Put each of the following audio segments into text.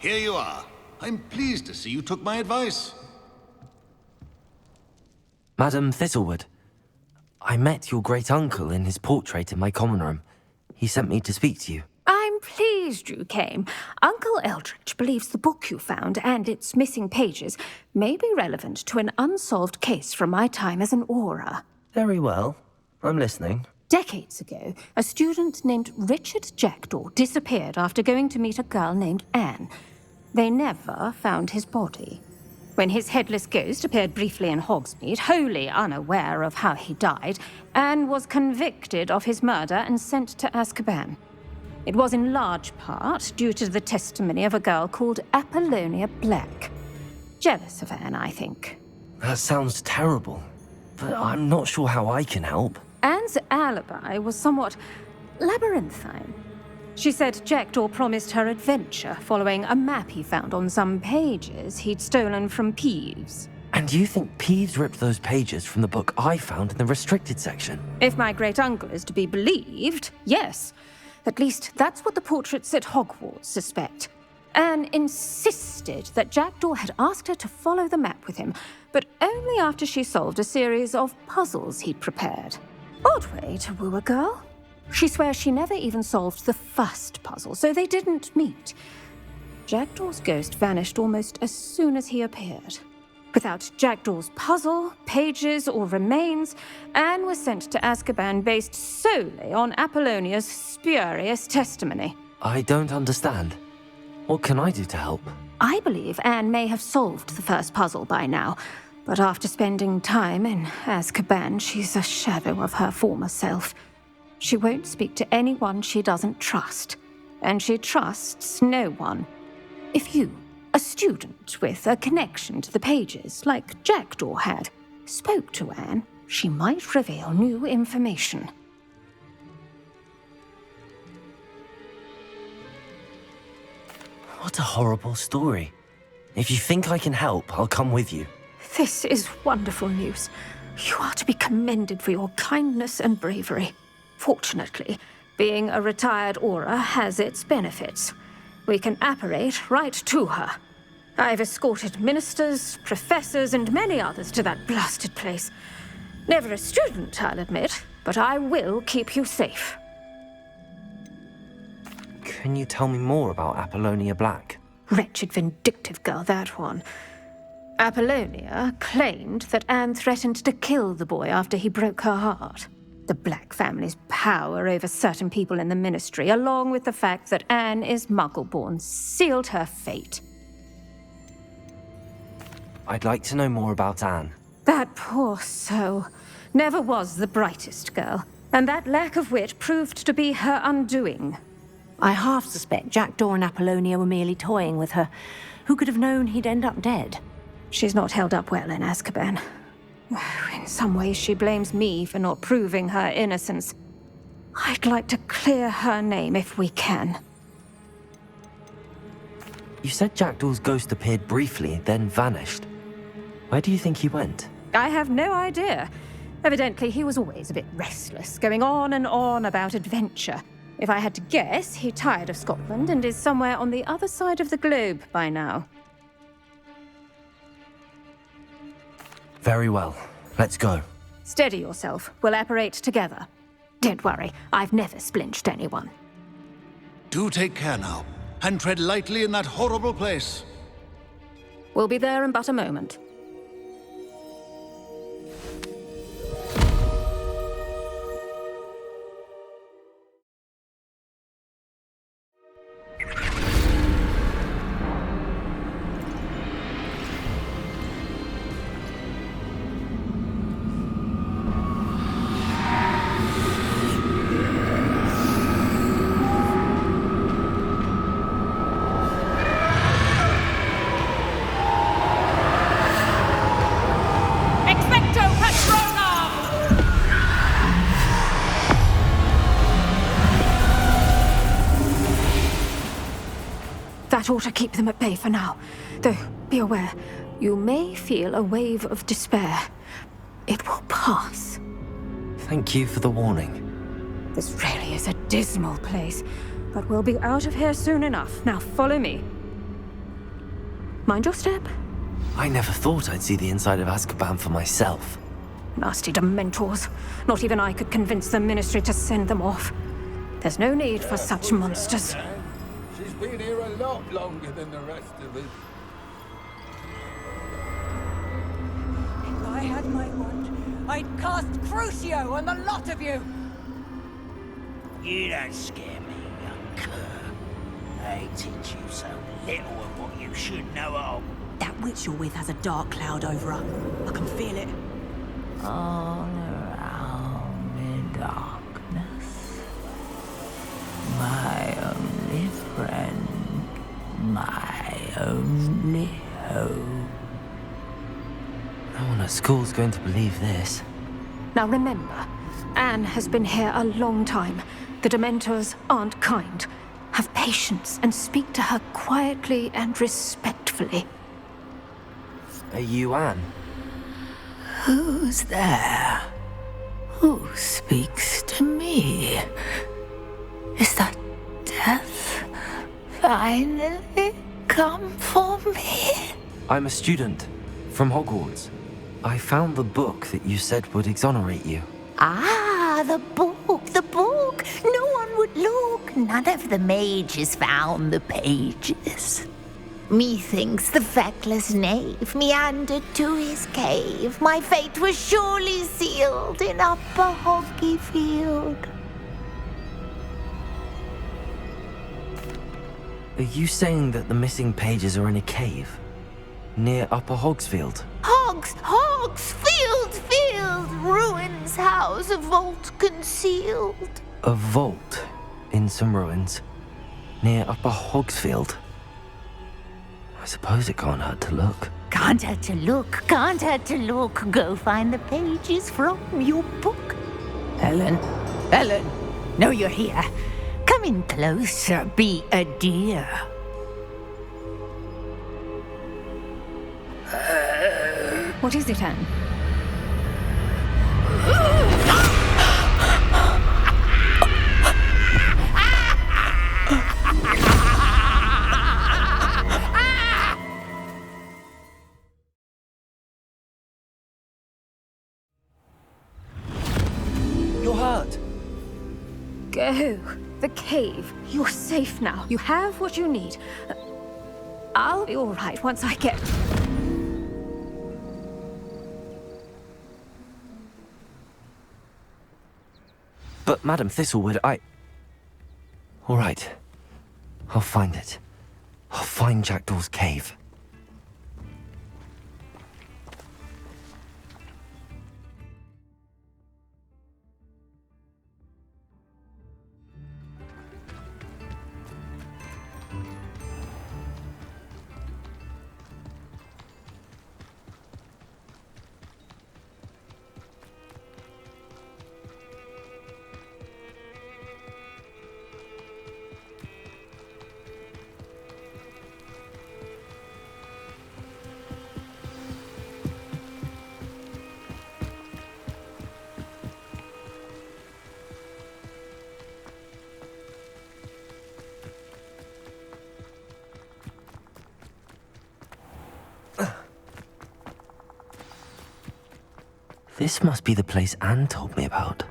Here you are. I'm pleased to see you took my advice. Madam Thistlewood, I met your great-uncle in his portrait in my common room. He sent me to speak to you. I'm pleased you came. Uncle Eldridge believes the book you found and its missing pages may be relevant to an unsolved case from my time as an Auror. Very well. I'm listening. Decades ago, a student named Richard Jackdaw disappeared after going to meet a girl named Anne. They never found his body. When his headless ghost appeared briefly in Hogsmeade, wholly unaware of how he died, Anne was convicted of his murder and sent to Azkaban. It was in large part due to the testimony of a girl called Apollonia Black. Jealous of Anne, I think. That sounds terrible, but I'm not sure how I can help. Anne's alibi was somewhat labyrinthine. She said Jackdaw promised her adventure following a map he found on some pages he'd stolen from Peeves. And you think Peeves ripped those pages from the book I found in the restricted section? If my great-uncle is to be believed, yes. At least that's what the portraits at Hogwarts suspect. Anne insisted that Jackdaw had asked her to follow the map with him, but only after she solved a series of puzzles he'd prepared. Odd way to woo a girl. She swears she never even solved the first puzzle, so they didn't meet. Jackdaw's ghost vanished almost as soon as he appeared. Without Jackdaw's puzzle, pages, or remains, Anne was sent to Azkaban based solely on Apollonia's spurious testimony. I don't understand. What can I do to help? I believe Anne may have solved the first puzzle by now, but after spending time in Azkaban, she's a shadow of her former self. She won't speak to anyone she doesn't trust, and she trusts no one. If you, a student with a connection to the pages, like Jackdaw had, spoke to Anne, she might reveal new information. What a horrible story. If you think I can help, I'll come with you. This is wonderful news. You are to be commended for your kindness and bravery. Fortunately, being a retired Auror has its benefits. We can apparate right to her. I've escorted ministers, professors, and many others to that blasted place. Never a student, I'll admit, but I will keep you safe. Can you tell me more about Apollonia Black? Wretched, vindictive girl, that one. Apollonia claimed that Anne threatened to kill the boy after he broke her heart. The Black family's power over certain people in the ministry, along with the fact that Anne is Muggle-born, sealed her fate. I'd like to know more about Anne. That poor soul never was the brightest girl, and that lack of wit proved to be her undoing. I half suspect Jackdaw and Apollonia were merely toying with her. Who could have known he'd end up dead? She's not held up well in Azkaban. In some ways, she blames me for not proving her innocence. I'd like to clear her name if we can. You said Jackdaw's ghost appeared briefly, then vanished. Where do you think he went? I have no idea. Evidently, he was always a bit restless, going on and on about adventure. If I had to guess, he tired of Scotland and is somewhere on the other side of the globe by now. Very well. Let's go. Steady yourself. We'll apparate together. Don't worry, I've never splinched anyone. Do take care now, and tread lightly in that horrible place. We'll be there in but a moment. That ought to keep them at bay for now. Though, be aware, you may feel a wave of despair. It will pass. Thank you for the warning. This really is a dismal place, but we'll be out of here soon enough. Now follow me. Mind your step. I never thought I'd see the inside of Azkaban for myself. Nasty Dementors. Not even I could convince the Ministry to send them off. There's no need for such monsters. She's been here a lot longer than the rest of us. If I had my wand, I'd cast Crucio on the lot of you! You don't scare me, young cur. They teach you so little of what you should know of. That witch you're with has a dark cloud over her. I can feel it. All around in darkness. My only friend. My only hope. No one at school's going to believe this. Now remember, Anne has been here a long time. The Dementors aren't kind. Have patience and speak to her quietly and respectfully. Are you Anne? Who's there? Who speaks to me? Is that death finally come for me? I'm a student from Hogwarts. I found the book that you said would exonerate you. Ah, the book, the book. No one would look. None of the mages found the pages. Methinks the feckless knave meandered to his cave. My fate was surely sealed in Upper Hoggyfield. Are you saying that the missing pages are in a cave? Near Upper Hogsfield? Field, ruins house, a vault concealed. A vault in some ruins? Near Upper Hogsfield? I suppose it can't hurt to look. Can't hurt to look, can't hurt to look. Go find the pages from your book. Helen, know you're here. Come in closer, be a dear. What is it, Anne? You're hurt. Go. The cave. You're safe now. You have what you need. I'll be all right once I get... But Madam Thistlewood, All right. I'll find it. I'll find Jackdaw's cave. This must be the place Anne told me about.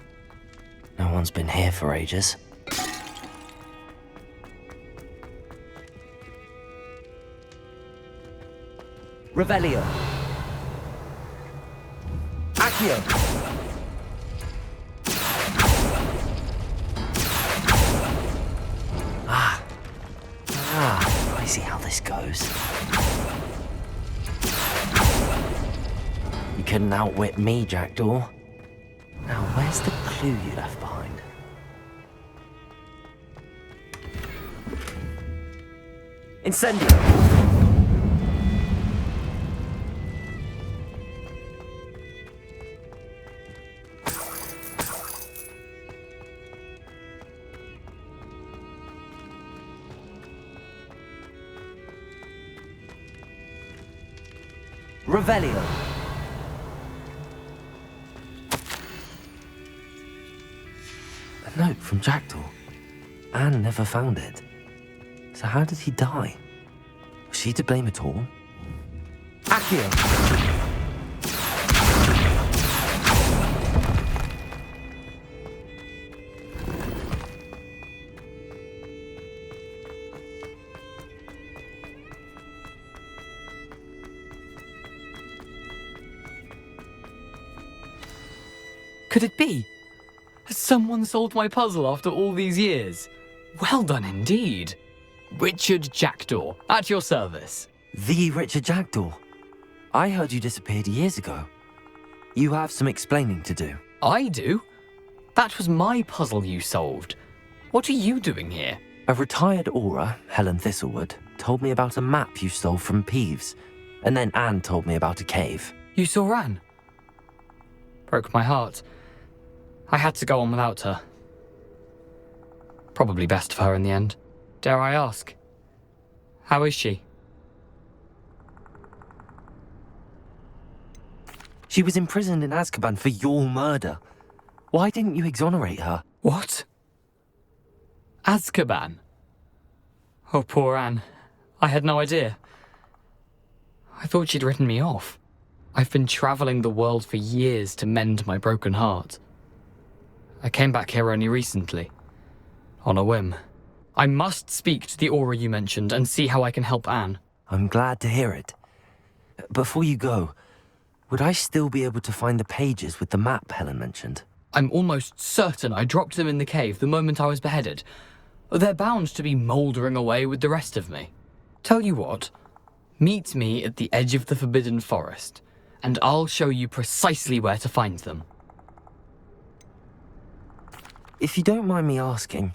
No one's been here for ages. Revelio. Accio. I see how this goes. You couldn't outwit me, Jackdaw. Now, where's the clue you left behind? Incendio! Revelio. A note from Jackdaw. Anne never found it. So how did he die? Was she to blame at all? Accio. Could it be? Has someone solved my puzzle after all these years? Well done indeed. Richard Jackdaw, at your service. The Richard Jackdaw. I heard you disappeared years ago. You have some explaining to do. I do? That was my puzzle you solved. What are you doing here? A retired aura, Helen Thistlewood, told me about a map you stole from Peeves, and then Anne told me about a cave. You saw Anne? Broke my heart. I had to go on without her. Probably best for her in the end. Dare I ask? How is she? She was imprisoned in Azkaban for your murder. Why didn't you exonerate her? What? Azkaban? Oh, poor Anne. I had no idea. I thought she'd written me off. I've been travelling the world for years to mend my broken heart. I came back here only recently. On a whim. I must speak to the aura you mentioned and see how I can help Anne. I'm glad to hear it. Before you go, would I still be able to find the pages with the map Helen mentioned? I'm almost certain I dropped them in the cave the moment I was beheaded. They're bound to be mouldering away with the rest of me. Tell you what, meet me at the edge of the Forbidden Forest, and I'll show you precisely where to find them. If you don't mind me asking,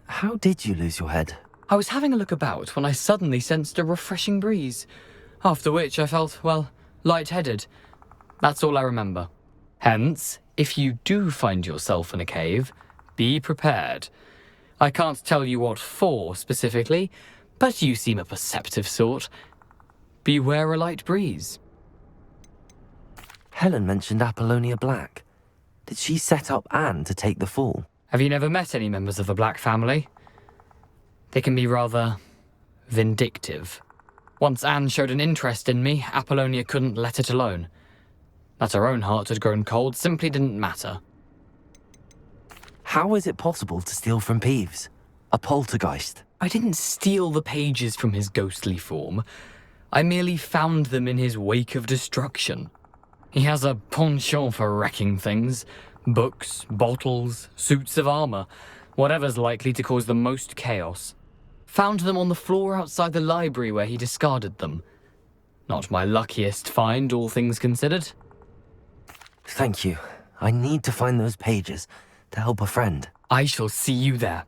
how did you lose your head? I was having a look about when I suddenly sensed a refreshing breeze, after which I felt, well, lightheaded. That's all I remember. Hence, if you do find yourself in a cave, be prepared. I can't tell you what for specifically, but you seem a perceptive sort. Beware a light breeze. Helen mentioned Apollonia Black. Did she set up Anne to take the fall? Have you never met any members of the Black family? They can be rather vindictive. Once Anne showed an interest in me, Apollonia couldn't let it alone. That her own heart had grown cold simply didn't matter. How is it possible to steal from Peeves? A poltergeist? I didn't steal the pages from his ghostly form. I merely found them in his wake of destruction. He has a penchant for wrecking things. Books, bottles, suits of armor, whatever's likely to cause the most chaos. Found them on the floor outside the library where he discarded them. Not my luckiest find, all things considered. Thank you. I need to find those pages to help a friend. I shall see you there.